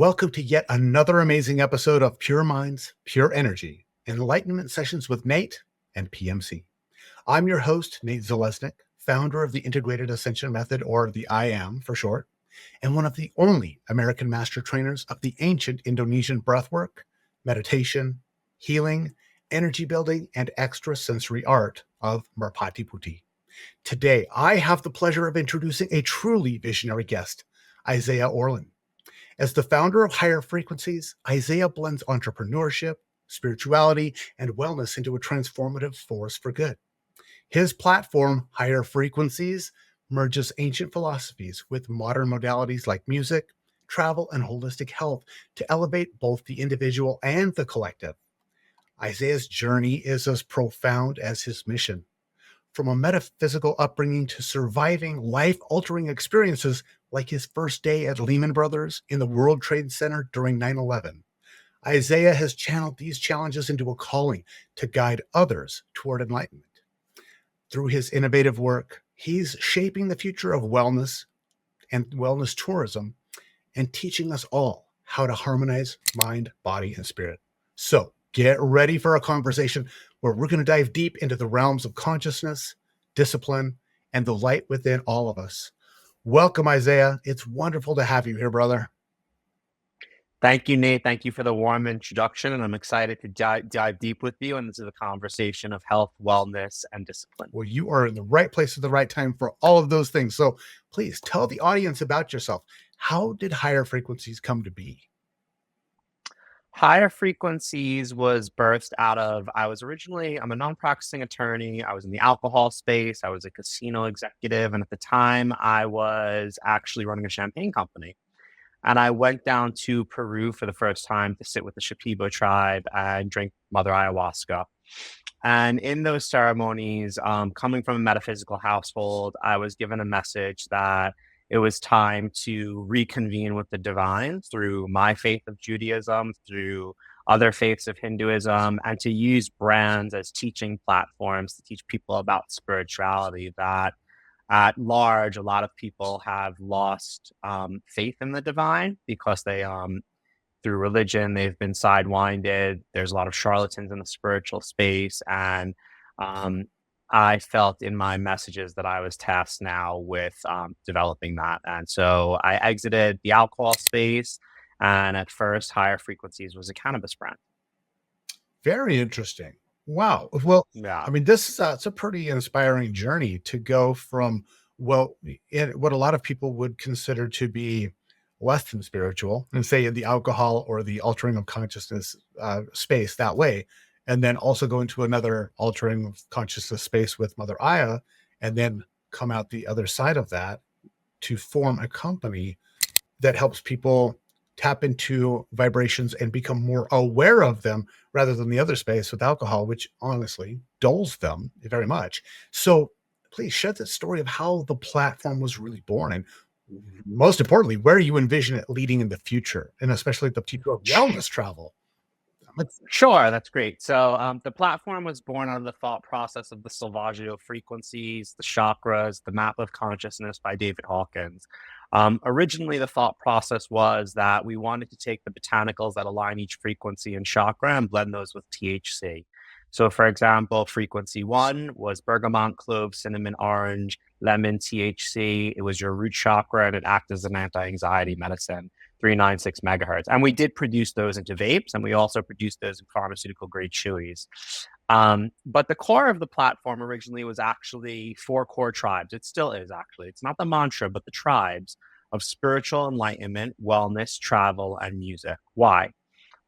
Welcome to yet another amazing episode of Pure Minds, Pure Energy, Enlightenment Sessions with Nate and PMC. I'm your host, Nate Zeleznick, founder of the Integrated Ascension Method, or the IAM for short, and one of the only American master trainers of the ancient Indonesian breathwork, meditation, healing, energy building, and extrasensory art of Merpati Putih. Today, I have the pleasure of introducing a truly visionary guest, Isaiah Orlen. As the founder of Higher Frequencies, Isaiah blends entrepreneurship, spirituality, and wellness into a transformative force for good. His platform, Higher Frequencies, merges ancient philosophies with modern modalities like music, travel, and holistic health to elevate both the individual and the collective. Isaiah's journey is as profound as his mission. From a metaphysical upbringing to surviving life-altering experiences like his first day at Lehman Brothers in the World Trade Center during 9/11, Isaiah has channeled these challenges into a calling to guide others toward enlightenment. Through his innovative work, he's shaping the future of wellness and wellness tourism and teaching us all how to harmonize mind, body, and spirit. So get ready for a conversation where we're going to dive deep into the realms of consciousness, discipline, and the light within all of us. Welcome, Isaiah. It's wonderful to have you here, brother. Thank you, Nate. Thank you for the warm introduction. And I'm excited to dive deep with you. And this is a conversation of health, wellness, and discipline. Well, you are in the right place at the right time for all of those things. So please tell the audience about yourself. How did Higher Frequencies come to be? Higher Frequencies was birthed out of, I'm a non-practicing attorney. I was in the alcohol space. I was a casino executive. And at the time, I was actually running a champagne company. And I went down to Peru for the first time to sit with the Shipibo tribe and drink Mother Ayahuasca. And in those ceremonies, coming from a metaphysical household, I was given a message that it was time to reconvene with the divine through my faith of Judaism, through other faiths of Hinduism, and to use brands as teaching platforms to teach people about spirituality. That at large, a lot of people have lost faith in the divine because they, through religion, they've been sidewinded. There's a lot of charlatans in the spiritual space. And I felt in my messages that I was tasked now with developing that. And so I exited the alcohol space. And at first, Higher Frequencies was a cannabis brand. Very interesting. Wow. Well, Yeah. I mean, this is it's a pretty inspiring journey to go from, what a lot of people would consider to be less than spiritual, and say in the alcohol or the altering of consciousness space that way, and then also go into another altering of consciousness space with Mother Aya, and then come out the other side of that to form a company that helps people tap into vibrations and become more aware of them rather than the other space with alcohol, which honestly dulls them very much. So please share the story of how the platform was really born, and most importantly, where you envision it leading in the future, and especially the future of wellness travel. Sure, that's great. So the platform was born out of the thought process of the Solfeggio frequencies, the chakras, the map of consciousness by David Hawkins. Originally, the thought process was that we wanted to take the botanicals that align each frequency and chakra and blend those with THC. So, for example, frequency 1 was bergamot, clove, cinnamon, orange, lemon, THC. It was your root chakra, and it acted as an anti-anxiety medicine, 396 megahertz. And we did produce those into vapes, and we also produced those in pharmaceutical grade chewies. But the core of the platform originally was actually 4 core tribes. It still is, actually. It's not the mantra, but the tribes of spiritual enlightenment, wellness, travel, and music. Why?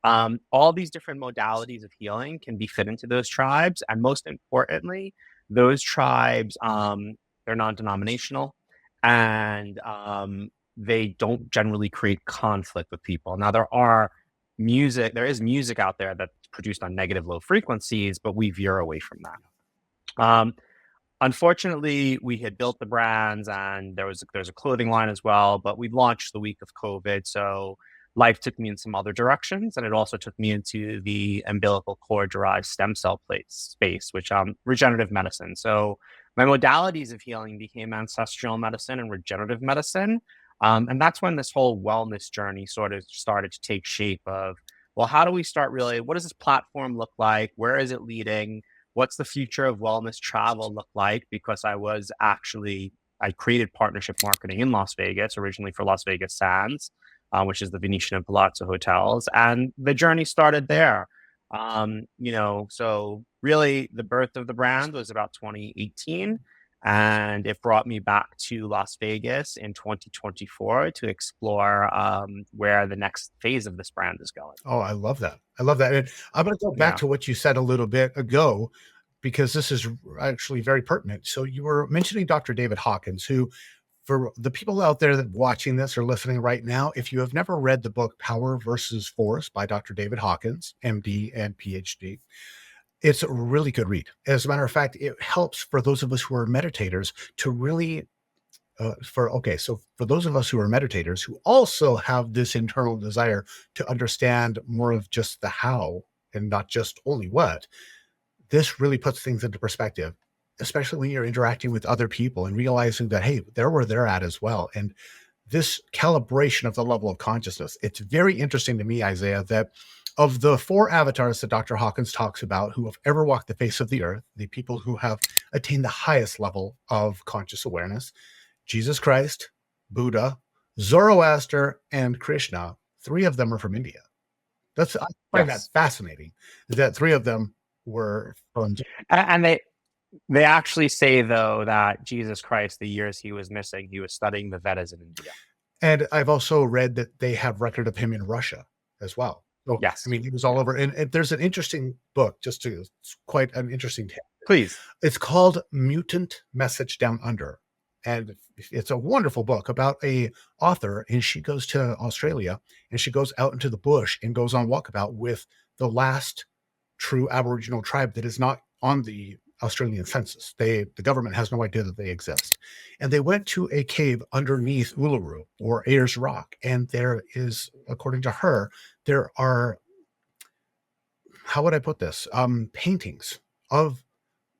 All these different modalities of healing can be fit into those tribes. And most importantly, those tribes, they're non-denominational, and they don't generally create conflict with people. Now, there is music out there that's produced on negative low frequencies, but we veer away from that. Unfortunately, we had built the brands, and there's a clothing line as well, but we launched the week of COVID. So life took me in some other directions, and it also took me into the umbilical cord derived stem cell space, which regenerative medicine. So my modalities of healing became ancestral medicine and regenerative medicine. And that's when this whole wellness journey sort of started to take shape of, well, how do we start really, what does this platform look like? Where is it leading? What's the future of wellness travel look like? Because I created partnership marketing in Las Vegas, originally for Las Vegas Sands, which is the Venetian and Palazzo hotels. And the journey started there. So really the birth of the brand was about 2018. And it brought me back to Las Vegas in 2024 to explore where the next phase of this brand is going. Oh, I love that. I love that. And I'm going to go back Yeah. to what you said a little bit ago, because this is actually very pertinent. So you were mentioning Dr. David Hawkins, who, for the people out there that watching this or listening right now, if you have never read the book Power versus Force by Dr. David Hawkins, MD and PhD, it's a really good read. As a matter of fact, it helps for those of us who are meditators to really so for those of us who are meditators who also have this internal desire to understand more of just the how and not just only what, this really puts things into perspective, especially when you're interacting with other people and realizing that, hey, they're where they're at as well. And this calibration of the level of consciousness, it's very interesting to me, Isaiah, that of the four avatars that Dr. Hawkins talks about who have ever walked the face of the earth, the people who have attained the highest level of conscious awareness, Jesus Christ, Buddha, Zoroaster, and Krishna, three of them are from India. I find that Yes. fascinating that three of them were from. And they actually say though that Jesus Christ, the years he was missing, he was studying the Vedas in India. And I've also read that they have record of him in Russia as well. So, I Yes. mean, he was all over. And there's an interesting book, it's quite an interesting tale. Please. It's called Mutant Message Down Under. And it's a wonderful book about a author, and she goes to Australia and she goes out into the bush and goes on walkabout with the last true Aboriginal tribe that is not on the Australian census. The government has no idea that they exist. And they went to a cave underneath Uluru or Ayers Rock. And there is, according to her, there are, how would I put this? Paintings of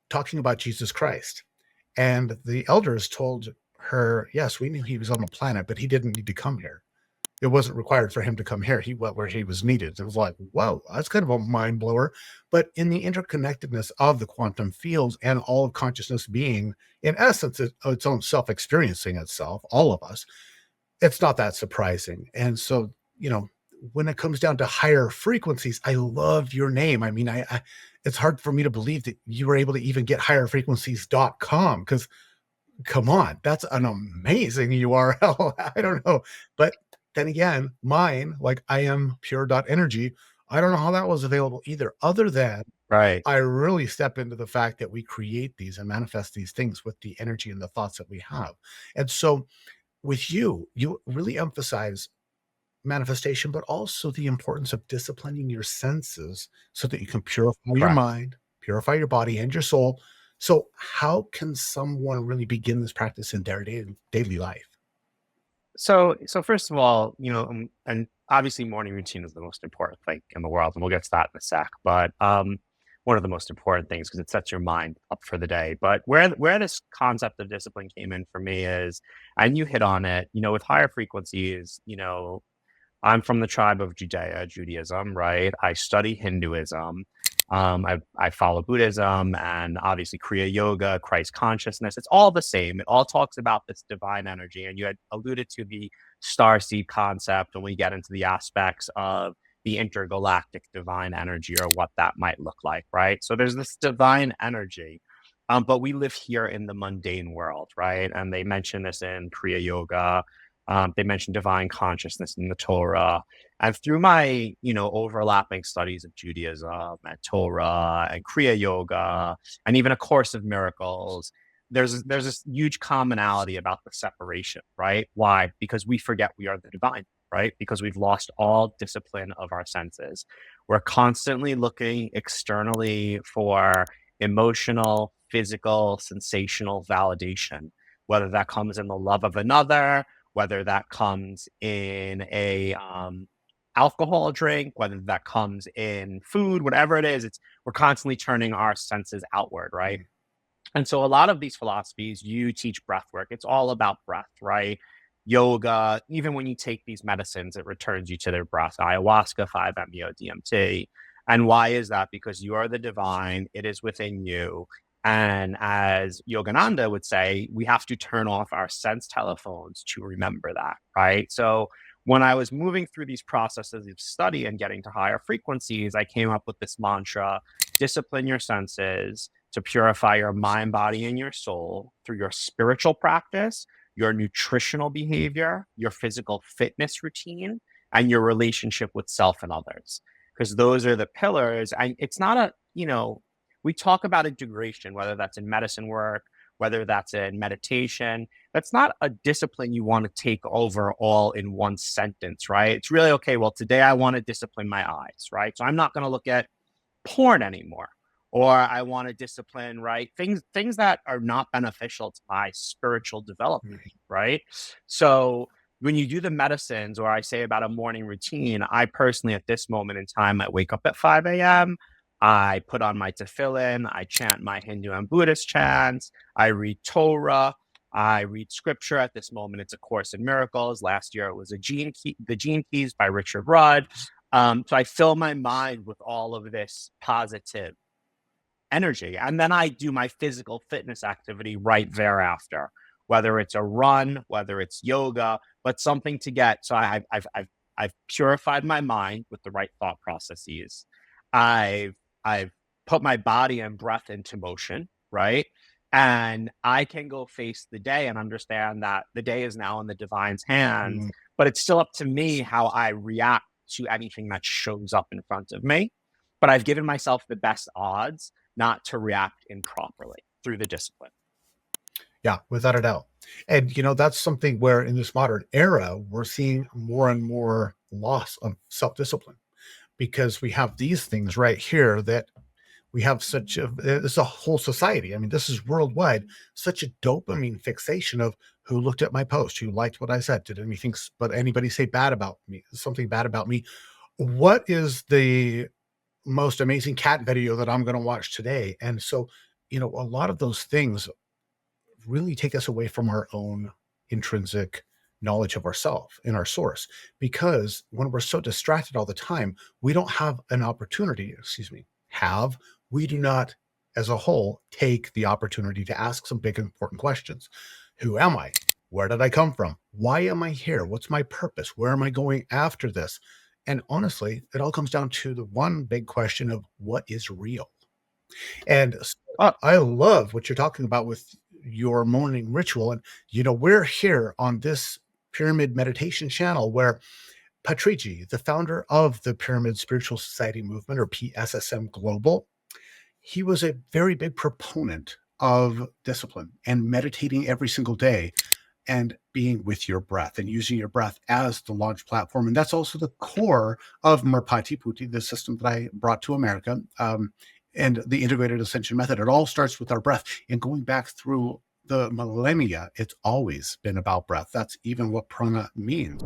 talking about Jesus Christ. And the elders told her, yes, we knew he was on the planet, but he didn't need to come here. It wasn't required for him to come here. He went where he was needed. It was like, whoa, that's kind of a mind blower. But in the interconnectedness of the quantum fields and all of consciousness being, in essence, its own self-experiencing itself, all of us, it's not that surprising. And so, when it comes down to higher frequencies, I love your name. I mean, I it's hard for me to believe that you were able to even get higherfrequencies.com, because come on, that's an amazing URL. I don't know. But then again, mine, like I am pure.energy, I don't know how that was available either, other than Right. I really step into the fact that we create these and manifest these things with the energy and the thoughts that we have. And so with you really emphasize manifestation, but also the importance of disciplining your senses so that you can purify your Correct. mind, purify your body and your soul. So how can someone really begin this practice in their daily life? So first of all, and obviously morning routine is the most important thing in the world, and we'll get to that in a sec. But one of the most important things because it sets your mind up for the day. But where this concept of discipline came in for me is, and you hit on it, with higher frequencies, I'm from the tribe of Judaism, right? I study Hinduism. I follow Buddhism and obviously Kriya Yoga, Christ consciousness. It's all the same. It all talks about this divine energy. And you had alluded to the star seed concept when we get into the aspects of the intergalactic divine energy or what that might look like, right? So there's this divine energy, but we live here in the mundane world, right? And they mention this in Kriya Yoga. They mention divine consciousness in the Torah. And through my, overlapping studies of Judaism and Torah and Kriya Yoga, and even A Course of Miracles, there's this huge commonality about the separation, right? Why? Because we forget we are the divine, right? Because we've lost all discipline of our senses. We're constantly looking externally for emotional, physical, sensational validation, whether that comes in the love of another, whether that comes in a alcohol drink, whether that comes in food, whatever it is, we're constantly turning our senses outward, right? And so a lot of these philosophies, you teach breath work. It's all about breath, right? yoga. Even when you take these medicines, it returns you to their breath. Ayahuasca, 5-MeO, DMT. And why is that? Because you are the divine, it is within you. And as Yogananda would say, we have to turn off our sense telephones to remember that, right? So when I was moving through these processes of study and getting to higher frequencies, I came up with this mantra: discipline your senses to purify your mind, body, and your soul through your spiritual practice, your nutritional behavior, your physical fitness routine, and your relationship with self and others. Because those are the pillars. And it's not a, we talk about integration, whether that's in medicine work, whether that's in meditation. That's not a discipline you want to take over all in one sentence, right? It's really, okay, well, today I want to discipline my eyes, right? So I'm not going to look at porn anymore. Or I want to discipline, right? Things that are not beneficial to my spiritual development, right? So when you do the medicines, or I say about a morning routine, I personally, at this moment in time, I wake up at 5 a.m. I put on my tefillin, I chant my Hindu and Buddhist chants, I read Torah, I read scripture. At this moment, it's A Course in Miracles. Last year, it was The Gene Keys by Richard Rudd. So I fill my mind with all of this positive energy. And then I do my physical fitness activity right thereafter, whether it's a run, whether it's yoga, but something to get. So I've purified my mind with the right thought processes. I've put my body and breath into motion, right? And I can go face the day and understand that the day is now in the divine's hands, but it's still up to me how I react to anything that shows up in front of me. But I've given myself the best odds not to react improperly through the discipline. Yeah, without a doubt. And, that's something where in this modern era, we're seeing more and more loss of self-discipline, because we have these things right here that we have it's a whole society. I mean, this is worldwide, such a dopamine fixation of who looked at my post, who liked what I said, did anybody say something bad about me? What is the most amazing cat video that I'm going to watch today? And so, a lot of those things really take us away from our own intrinsic knowledge of ourselves and our source, because when we're so distracted all the time, we don't have an opportunity, we do not, as a whole, take the opportunity to ask some big important questions. Who am I? Where did I come from? Why am I here? What's my purpose? Where am I going after this? And honestly, it all comes down to the one big question of what is real. And I love what you're talking about with your morning ritual. And, we're here on this pyramid meditation channel where Patriji, the founder of the Pyramid Spiritual Society Movement, or PSSM Global, he was a very big proponent of discipline and meditating every single day and being with your breath and using your breath as the launch platform. And that's also the core of Merpati Putti, the system that I brought to America, and the integrated ascension method. It all starts with our breath. And going back through the millennia, it's always been about breath. That's even what prana means.